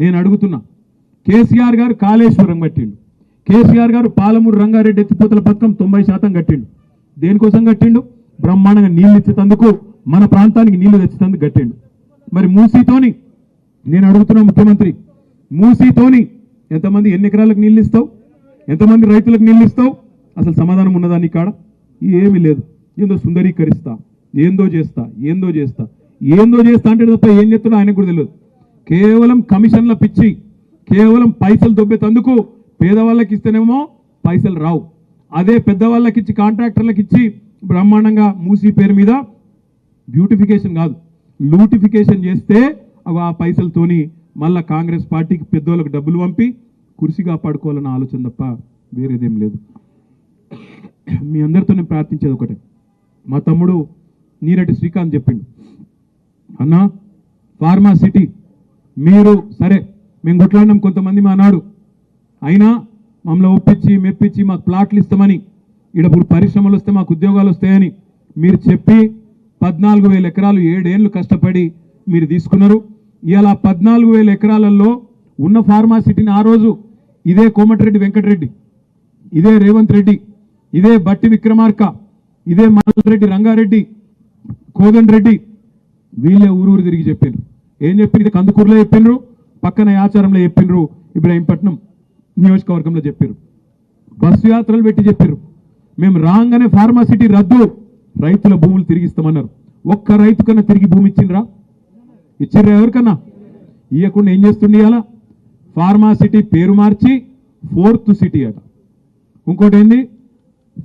నేను అడుగుతున్నా, కేసీఆర్ గారు కాళేశ్వరం కట్టిండు, కేసీఆర్ గారు పాలమూరు రంగారెడ్డి ఎత్తిపోతల పథకం 90% కట్టిండు. దేనికోసం కట్టిండు? బ్రహ్మాండంగా నీళ్ళు ఇచ్చేందుకు, మన ప్రాంతానికి నీళ్లు తెచ్చేందుకు కట్టిండు. మరి మూసీతోని నేను అడుగుతున్నా ముఖ్యమంత్రి, మూసీతోని ఎంతమంది ఎన్ని ఎకరాలకు నీళ్ళు ఇస్తావు, ఎంతమంది రైతులకు నీళ్ళు ఇస్తావు? అసలు సమాధానం ఉన్నదా నీ కాడ? ఏమీ లేదు. ఏందో సుందరీకరిస్తా, ఏందో చేస్తా అంటే తప్ప ఏం చెప్తున్నా ఆయనకు కూడా తెలియదు. కేవలం కమిషన్ల పిచ్చి, కేవలం పైసలు దొబ్బేతందుకు. పేదవాళ్ళకి ఇస్తేనేమో పైసలు రావు, అదే పెద్దవాళ్ళకి ఇచ్చి కాంట్రాక్టర్లకు ఇచ్చి బ్రహ్మాండంగా మూసీ పేరు మీద బ్యూటిఫికేషన్ కాదు లూటిఫికేషన్ చేస్తే ఆ పైసలతోని మళ్ళా కాంగ్రెస్ పార్టీకి పెద్దోళ్ళకి డబ్బులు పంపి కుర్చీ కాపాడుకోవాలన్న ఆలోచన తప్ప వేరేదేం లేదు. మీ అందరితో నేను ప్రార్థించేది ఒకటే, మా తమ్ముడు నీరటి శ్రీకాంత్ చెప్పిండు, అన్న ఫార్మా సిటీ మీరు సరే మేము కొట్లాడినాం కొంతమంది మా నాడు, అయినా మమ్మల్ని ఒప్పించి మెప్పించి మాకు ప్లాట్లు ఇస్తామని, ఇక్కడ పరిశ్రమలు వస్తే మాకు ఉద్యోగాలు వస్తాయని మీరు చెప్పి 14,000 ఎకరాలు 7 ఏళ్ళు కష్టపడి మీరు తీసుకున్నారు. ఇలా 14,000 ఎకరాలలో ఉన్న ఫార్మా సిటీని ఆ రోజు ఇదే కోమటిరెడ్డి వెంకటరెడ్డి, ఇదే రేవంత్ రెడ్డి, ఇదే బట్టి విక్రమార్క, ఇదే మల్రెడ్డి రంగారెడ్డి, కోదండ్ రెడ్డి వీళ్ళే ఊరూరు తిరిగి చెప్పారు. ఏం చెప్పింది? కందుకూరులో చెప్పిండ్రు, పక్కన ఆచారంలో చెప్పిండ్రు, ఇబ్రాహీంపట్నం నియోజకవర్గంలో చెప్పారు, బస్సు యాత్రలు పెట్టి చెప్పారు. మేము రాగానే ఫార్మా సిటీ రద్దు, రైతుల భూములు తిరిగిస్తామన్నారు. ఒక్క రైతు కన్నా తిరిగి భూమి ఇచ్చిండ్రా? ఇచ్చిర్రా? ఎవరికన్నా ఇవ్వకుండా ఏం చేస్తుండే? అలా ఫార్మా సిటీ పేరు మార్చి 4th సిటీ అట, ఇంకోటి ఏంది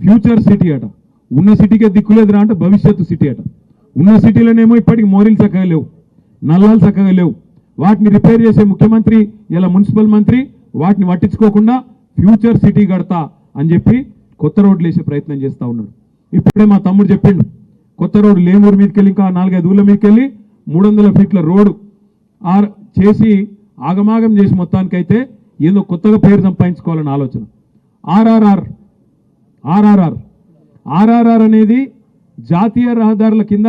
ఫ్యూచర్ సిటీ అట. ఉన్న సిటీకే దిక్కులేదురా అంటే భవిష్యత్తు సిటీ అట. ఉన్న సిటీలోనేమో ఇప్పటికి మోరీలు చక్కగా లేవు, నల్లాలు చక్కగా లేవు. వాటిని రిపేర్ చేసే ముఖ్యమంత్రి ఇలా మున్సిపల్ మంత్రి వాటిని పట్టించుకోకుండా ఫ్యూచర్ సిటీ కడతా అని చెప్పి కొత్త రోడ్లు వేసే ప్రయత్నం చేస్తూ ఉన్నాడు. ఇప్పుడే మా తమ్ముడు చెప్పిండు, కొత్త రోడ్డు లేమూరు మీదకి వెళ్ళి ఇంకా 4-5 ఊళ్ళ మీదకి వెళ్ళి 300 ఫీట్ల రోడ్డు చేసి ఆగమాగం చేసి మొత్తానికైతే ఏదో కొత్తగా పేరు సంపాదించుకోవాలని ఆలోచన. ఆర్ఆర్ఆర్ అనేది జాతీయ రహదారుల కింద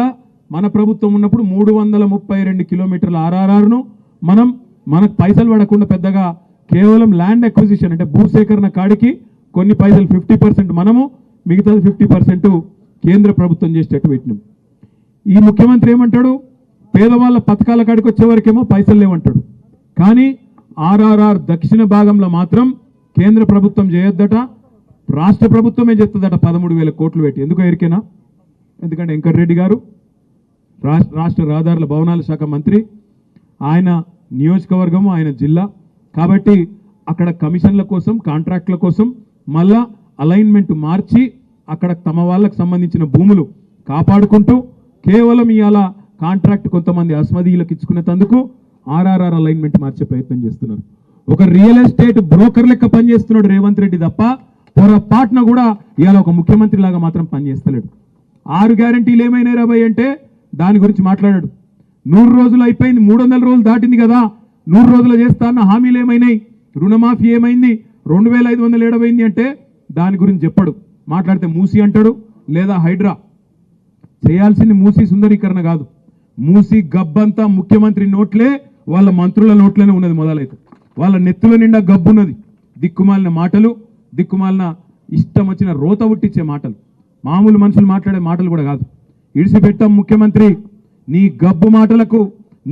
మన ప్రభుత్వం ఉన్నప్పుడు 332 కిలోమీటర్ల ఆర్ఆర్ఆర్ను మనకు పైసలు పడకుండా పెద్దగా కేవలం ల్యాండ్ అక్విజిషన్ అంటే భూసేకరణ కాడికి కొన్ని పైసలు 50% మనము, మిగతాది 50% కేంద్ర ప్రభుత్వం చేసేటట్టు పెట్టినాం. ఈ ముఖ్యమంత్రి ఏమంటాడు? పేదవాళ్ళ పథకాల కాడికి వచ్చే వరకేమో పైసలు లేవంటాడు, కానీ ఆర్ఆర్ఆర్ దక్షిణ భాగంలో మాత్రం కేంద్ర ప్రభుత్వం చేయొద్దట, రాష్ట్ర ప్రభుత్వమే చేస్తుందట 13,000 కోట్లు పెట్టి. ఎందుకో ఎరికేనా? ఎందుకంటే వెంకటరెడ్డి గారు రాష్ట్ర రహదారుల భవనాల శాఖ మంత్రి, ఆయన నియోజకవర్గము, ఆయన జిల్లా కాబట్టి అక్కడ కమిషన్ల కోసం కాంట్రాక్ట్ల కోసం మళ్ళా అలైన్మెంట్ మార్చి అక్కడ తమ వాళ్ళకు సంబంధించిన భూములు కాపాడుకుంటూ కేవలం ఇవాళ కాంట్రాక్ట్ కొంతమంది అస్మదీయులకు ఇచ్చుకునేందుకు ఆర్ఆర్ఆర్ అలైన్మెంట్ మార్చే ప్రయత్నం చేస్తున్నారు. ఒక రియల్ ఎస్టేట్ బ్రోకర్ లెక్క పనిచేస్తున్నాడు రేవంత్ రెడ్డి తప్ప పొరపాటున కూడా ఇవాళ ఒక ముఖ్యమంత్రి లాగా మాత్రం పనిచేస్తలేడు. 6 గ్యారంటీలు ఏమైనా రాబోయ్ అంటే దాని గురించి మాట్లాడాడు. 100 రోజులు అయిపోయింది, 300 రోజులు దాటింది కదా, 100 రోజులు చేస్తా అన్న హామీలు ఏమైనాయి, రుణమాఫీ ఏమైంది, 2,500 ఏడవైంది అంటే దాని గురించి చెప్పడు. మాట్లాడితే మూసీ అంటాడు లేదా హైడ్రా. చేయాల్సింది మూసీ సుందరీకరణ కాదు, మూసీ గబ్బంతా ముఖ్యమంత్రి నోట్లే, వాళ్ళ మంత్రుల నోట్లోనే ఉన్నది. మొదలైతే వాళ్ళ నెత్తుల నిండా గబ్బున్నది. దిక్కుమాలిన మాటలు, దిక్కుమాలిన ఇష్టం వచ్చిన రోత ఉట్టించే మాటలు, మామూలు మనుషులు మాట్లాడే మాటలు కూడా కాదు. ఇడిసిపెట్టాం ముఖ్యమంత్రి, నీ గబ్బు మాటలకు,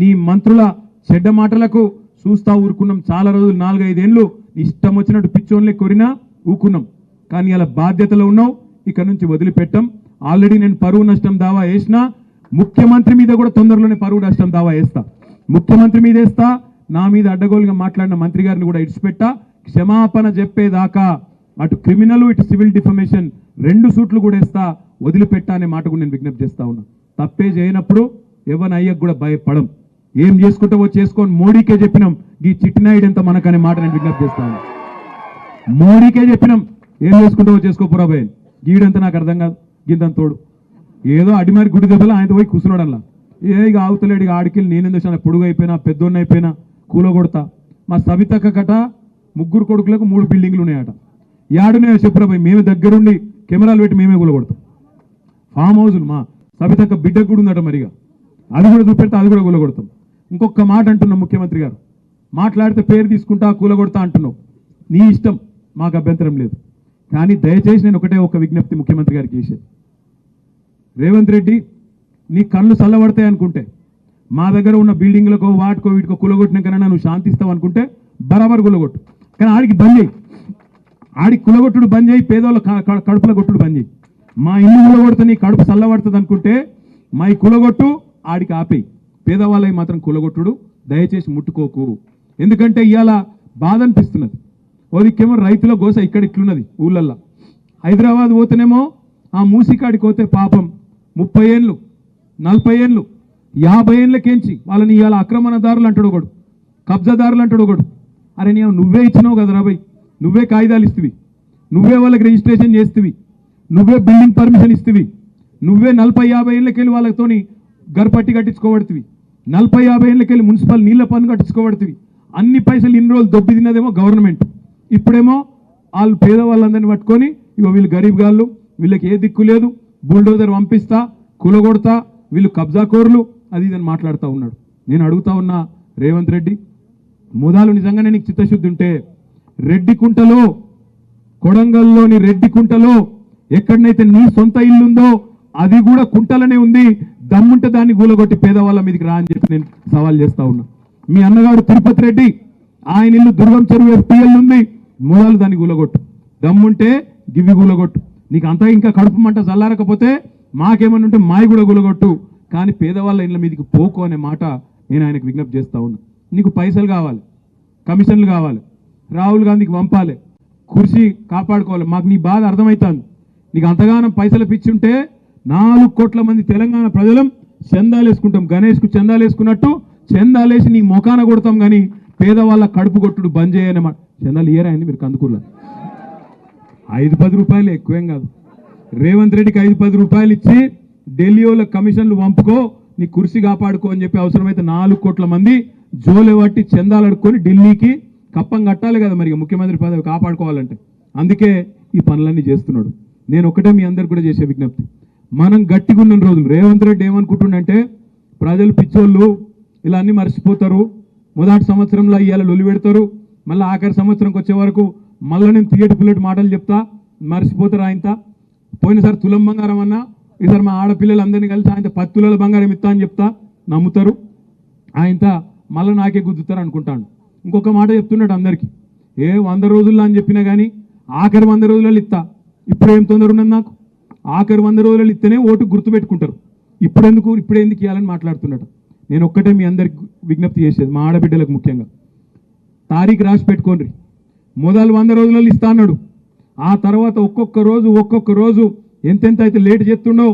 నీ మంత్రుల చెడ్డ మాటలకు చూస్తా ఊరుకున్నాం. చాలా రోజులు 4-5 ఏళ్ళు ఇష్టం వచ్చినట్టు పిచ్చోన్లే కొరినా ఊకున్నాం. కానీ అలా బాధ్యతలో ఉన్నావు, ఇక నుంచి వదిలిపెట్టాం. ఆల్రెడీ నేను పరువు నష్టం దావా వేసినా, ముఖ్యమంత్రి మీద కూడా తొందరలోనే పరువు నష్టం దావా వేస్తా. ముఖ్యమంత్రి మీద వేస్తా, నా మీద అడ్డగోలుగా మాట్లాడిన మంత్రి గారిని కూడా ఇడిచిపెట్టా. క్షమాపణ చెప్పేదాకా అటు క్రిమినల్ ఇటు సివిల్ డిఫమేషన్ 2 సూట్లు కూడా వేస్తా, వదిలిపెట్టా అనే మాట కూడా నేను విజ్ఞప్తి చేస్తా ఉన్నా. తప్పే చేయనప్పుడు ఎవరిని అయ్యకు కూడా భయపడం. ఏం చేసుకుంటావో చేసుకొని మోడీకే చెప్పినాం, ఈ చిట్టినాయుడు ఎంత మనకనే మాట నేను విజ్ఞప్తి చేస్తా ఉన్నా. మోడీకే చెప్పినాం, ఏం చేసుకుంటావో చేసుకోపురా భయ, గీడంతా నాకు అర్థం కాదు. గింతంత తోడు ఏదో అడిమారి గుడి దెబ్బలో ఆయనతో పోయి కూర్చున్నాడు. అలా ఇక ఆవుతలేడు, ఇక ఆడికెళ్ళి నేనెందుకు పొడుగు అయిపోయినా పెద్దోన్న అయిపోయినా కూల కొడతా. మా సవితక్క కట 3 కొడుకులకు 3 బిల్డింగ్లు ఉన్నాయట. యాడునే చెప్పురా భయ్, మేమే దగ్గరుండి కెమెరాలు పెట్టి మేమే కూల కొడతాం. ఫామ్ హౌజులు మా సవితక్క బిడ్డకు కూడా ఉందట, మరిగా అది కూడా చూపెడితే అది కూడా కూల కొడతాం. ఇంకొక మాట అంటున్నాం ముఖ్యమంత్రి గారు, మాట్లాడితే పేరు తీసుకుంటా కూలగొడతా అంటున్నావు. నీ ఇష్టం, మాకు అభ్యంతరం లేదు. కానీ దయచేసి నేను ఒక విజ్ఞప్తి ముఖ్యమంత్రి గారికి చేసేది, రేవంత్ రెడ్డి నీ కళ్ళు చల్లబడతాయి అనుకుంటే, మా దగ్గర ఉన్న బిల్డింగ్లకో వాటికో వీటికో కులగొట్టినాకన్నా నువ్వు శాంతిస్తావు అనుకుంటే బరాబర్ కులగొట్టు. కానీ ఆడికి బంద్ చేయి, ఆడికి కులగొట్టుడు బంద్ చేయి, పేదోళ్ళ కడుపుల కొట్టుడు బంద్ చేయి. మా ఇల్లు కులగొడితే నీ కడుపు చల్లబడుతుంది అనుకుంటే మా ఈ కులగొట్టు, ఆడికి ఆపేయి. పేదవాళ్ళకి మాత్రం కులగొట్టుడు దయచేసి ముట్టుకోకు. ఎందుకంటే ఇవాళ బాధ అనిపిస్తున్నది. ఓదికేమో రైతుల గోస ఇక్కడ ఇట్లున్నది ఊళ్ళల్లో. హైదరాబాద్ పోతేనేమో ఆ మూసికాడికి పోతే పాపం 30 ఏళ్ళు 40 ఏళ్ళు 50 ఏళ్ళకేంచి వాళ్ళని ఇవాళ ఆక్రమణదారులు అంటాడు ఒకడు, కబ్జాదారులు అంటాడు ఒకడు. అరే నువ్వే ఇచ్చినావు కదా రాబోయ్, నువ్వే కాగితాలు ఇస్తువి, నువ్వే వాళ్ళకి రిజిస్ట్రేషన్ చేస్తువి, నువ్వే బిల్డింగ్ పర్మిషన్ ఇస్తువి, నువ్వే 40-50 ఏళ్ళకెళ్ళి వాళ్ళతోని గర్పట్టి కట్టించుకోబడుతుంది, 40-50 ఏళ్ళకెళ్ళి మున్సిపల్ నీళ్ల పన్ను కట్టించుకోబడుతుంది. అన్ని పైసలు ఇన్ని రోజులు దొబ్బి తిన్నదేమో గవర్నమెంట్. ఇప్పుడేమో వాళ్ళు పేదవాళ్ళందరినీ పట్టుకొని ఇగో వీళ్ళు గరీబ్ గాళ్ళు, వీళ్ళకి ఏ దిక్కు లేదు, బుల్డోజర్ పంపిస్తా, కూలగొడతా, వీళ్ళు కబ్జాకోర్లు, అది ఇదని మాట్లాడుతూ ఉన్నాడు. నేను అడుగుతా ఉన్నా రేవంత్ రెడ్డి, ముదాలు నిజంగానే నీకు చిత్తశుద్ధి ఉంటే రెడ్డికుంటలో, కొడంగల్లోని రెడ్డికుంటలో ఎక్కడనైతే నీ సొంత ఇల్లు ఉందో అది కూడా కుంటలనే ఉంది, దమ్ముంటే దాన్ని గూలగొట్టి పేదవాళ్ళ మీదకి రా అని చెప్పి నేను సవాల్ చేస్తా ఉన్నా. మీ అన్నగాడు తిరుపతి రెడ్డి, ఆయన ఇల్లు దుర్గం చెరువు FPL ఉంది, మూలాలు దాన్ని గూలగొట్టు, దమ్ముంటే గివ్వి గూలగొట్టు. నీకు అంతా ఇంకా కడుపు మంట చల్లారకపోతే మాకేమన్నా ఉంటే మాయి కూడా గూలగొట్టు, కానీ పేదవాళ్ళ ఇళ్ళ మీదకి పోకు అనే మాట నేను ఆయనకు విజ్ఞప్తి చేస్తా ఉన్నా. నీకు పైసలు కావాలి, కమిషన్లు కావాలి, రాహుల్ గాంధీకి పంపాలి, కుర్చీ కాపాడుకోవాలి. మాకు నీ బాధ అర్థమవుతుంది. నీకు అంతగానం పైసలు పిచ్చుంటే 4 కోట్ల మంది తెలంగాణ ప్రజలం చందాలు వేసుకుంటాం, గణేష్కు చందాలు వేసుకున్నట్టు చందాలేసి నీ మొఖాన కొడతాం. కానీ పేదవాళ్ళ కడుపు కొట్టుడు బంద్ చేయనమాట. చందాలు ఇయ్యరాయండి మీరు కందుకూరులో, 5-10 రూపాయలు ఎక్కువేం కాదు. రేవంత్ రెడ్డికి 5-10 రూపాయలు ఇచ్చి ఢిల్లీ వాళ్ళ కమిషన్లు పంపుకో, నీ కుర్చీ కాపాడుకో అని చెప్పి అవసరమైతే 4 కోట్ల మంది జోలే పట్టి చందాలు అడుక్కొని ఢిల్లీకి కప్పం కట్టాలి కదా మరి ముఖ్యమంత్రి పదవి కాపాడుకోవాలంటే. అందుకే ఈ పనులన్నీ చేస్తున్నాడు. నేను ఒకటే మీ అందరికి కూడా చేసే విజ్ఞప్తి, మనం గట్టిగా ఉన్న రోజులు రేవంత్ రెడ్డి ఏమనుకుంటుండంటే ప్రజలు పిచ్చోళ్ళు, ఇలా అన్నీ మర్చిపోతారు, మొదటి సంవత్సరంలో ఇవాళ లొలి పెడతారు, మళ్ళీ ఆఖరి సంవత్సరంకి వచ్చే వరకు మళ్ళీ నేను పుల్లటి మాటలు చెప్తా, మర్చిపోతారు. ఆయనతో పోయినసారి తులం బంగారం అన్నా, ఈసారి మా ఆడపిల్లలందరినీ కలిసి ఆయన 10 తులాల బంగారం ఇస్తా అని చెప్తా, నమ్ముతారు. ఆయనతో మళ్ళీ నాకే గుద్దుతారు అనుకుంటాను. ఇంకొక మాట చెప్తున్నాడు అందరికీ, 100 రోజుల్లో అని చెప్పినా కానీ ఆఖరి 100 రోజులలో ఇస్తా. ఇప్పుడు ఏం తొందర ఉన్నది నాకు, ఆఖరి 100 రోజులలో ఇస్తేనే ఓటు గుర్తుపెట్టుకుంటారు, ఇప్పుడే ఎందుకు ఇవ్వాలని మాట్లాడుతున్నాడు. నేను ఒక్కటే మీ అందరికి విజ్ఞప్తి చేసేది, మా ఆడబిడ్డలకు ముఖ్యంగా తారీఖు రాసి పెట్టుకోండి. మొదలు 100 రోజులలో ఇస్తా అన్నాడు, ఆ తర్వాత ఒక్కొక్క రోజు ఎంతెంత అయితే లేట్ చేస్తుండో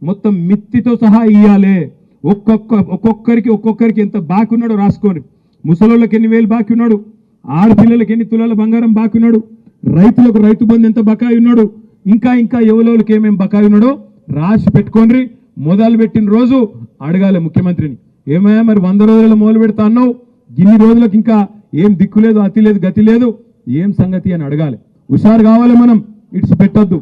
మొత్తం మిత్తితో సహా ఇవ్వాలి. ఒక్కొక్కరికి ఎంత బాకీ ఉన్నాడో రాసుకోండి. ముసలోళ్ళకి ఎన్ని వేలు బాకీ ఉన్నాడు, ఆడపిల్లలకి ఎన్ని తులాల బంగారం బాకీ ఉన్నాడు, రైతులకు రైతు బంధు ఎంత బకాయి ఉన్నాడు, ఇంకా ఎవలోళ్ళకి ఏమేమి బకాయి ఉన్నాడో రాసి పెట్టుకోండి. మొదలు పెట్టిన రోజు అడగాలి ముఖ్యమంత్రిని, ఏమయ్యా మరి 100 రోజుల మొదలు పెడతా అన్నావు, ఇన్ని రోజులకు ఇంకా ఏం దిక్కు లేదు, అతి లేదు, గతి లేదు, ఏం సంగతి అని అడగాలి. హుషారు కావాలి మనం, ఇట్స్ పెట్టొద్దు.